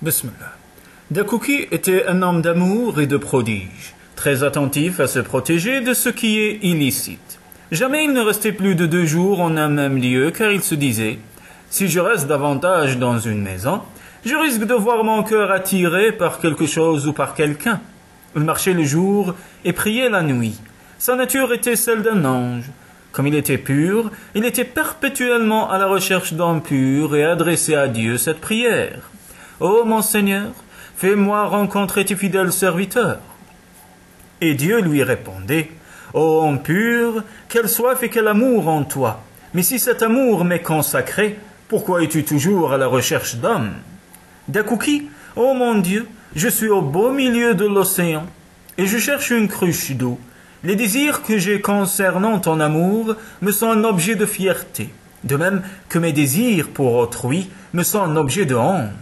Bismillah. Dakuki était un homme d'amour et de prodige, très attentif à se protéger de ce qui est illicite. Jamais il ne restait plus de 2 jours en un même lieu, car il se disait « Si je reste davantage dans une maison, je risque de voir mon cœur attiré par quelque chose ou par quelqu'un. » Il marchait le jour et priait la nuit. Sa nature était celle d'un ange. Comme il était pur, il était perpétuellement à la recherche d'un pur et adressait à Dieu cette prière. « Ô mon Seigneur, fais-moi rencontrer tes fidèles serviteurs. » Et Dieu lui répondait, « Ô homme pur, quelle soif et quel amour en toi. Mais si cet amour m'est consacré, pourquoi es-tu toujours à la recherche d'hommes? Dakuki, ô mon Dieu, je suis au beau milieu de l'océan, et je cherche une cruche d'eau. Les désirs que j'ai concernant ton amour me sont un objet de fierté, de même que mes désirs pour autrui me sont un objet de honte.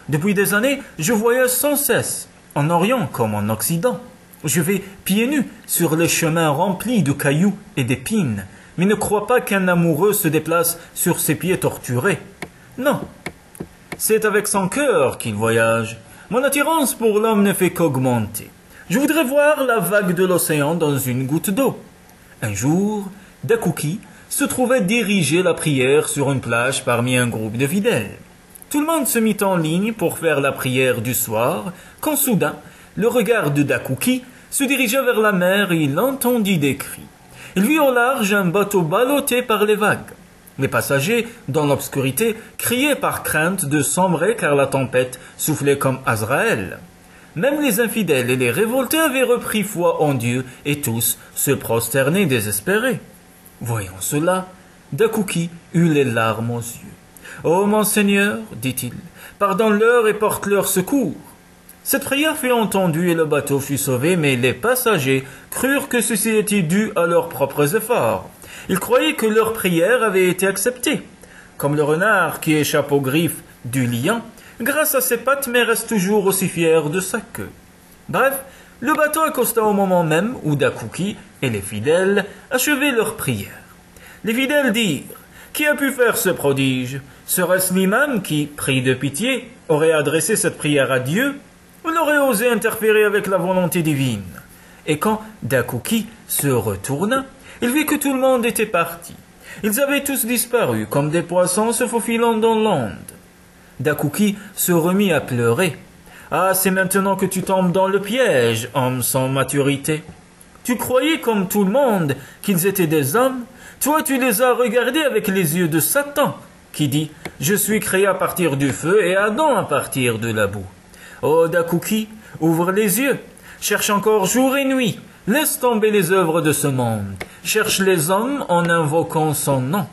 Depuis des années, je voyage sans cesse, en Orient comme en Occident. Je vais pieds nus sur les chemins remplis de cailloux et d'épines, mais ne crois pas qu'un amoureux se déplace sur ses pieds torturés. Non, c'est avec son cœur qu'il voyage. Mon attirance pour l'homme ne fait qu'augmenter. Je voudrais voir la vague de l'océan dans une goutte d'eau. Un jour, Dakuki se trouvait diriger la prière sur une plage parmi un groupe de fidèles. Tout le monde se mit en ligne pour faire la prière du soir, quand soudain, le regard de Dakuki se dirigea vers la mer et il entendit des cris. Il vit au large un bateau ballotté par les vagues. Les passagers, dans l'obscurité, criaient par crainte de sombrer car la tempête soufflait comme Azraël. Même les infidèles et les révoltés avaient repris foi en Dieu et tous se prosternaient désespérés. Voyant cela, Dakuki eut les larmes aux yeux. « Ô mon Seigneur, dit-il, pardonne-leur et porte-leur secours. » Cette prière fut entendue et le bateau fut sauvé, mais les passagers crurent que ceci était dû à leurs propres efforts. Ils croyaient que leur prière avait été acceptée. Comme le renard qui échappe aux griffes du lion, grâce à ses pattes mais reste toujours aussi fier de sa queue. Bref, le bateau accosta au moment même où Dakuki et les fidèles achevaient leur prière. Les fidèles dirent: « Qui a pu faire ce prodige? Serait-ce l'imam qui, pris de pitié, aurait adressé cette prière à Dieu? Ou l'aurait osé interférer avec la volonté divine? » Et quand Dakuki se retourna, il vit que tout le monde était parti. Ils avaient tous disparu, comme des poissons se faufilant dans l'onde. Dakuki se remit à pleurer. « Ah, c'est maintenant que tu tombes dans le piège, homme sans maturité. Tu croyais comme tout le monde qu'ils étaient des hommes? Toi, tu les as regardés avec les yeux de Satan, qui dit « Je suis créé à partir du feu et Adam à partir de la boue. » Oh Dakuki, ouvre les yeux, cherche encore jour et nuit, laisse tomber les œuvres de ce monde, cherche les hommes en invoquant son nom.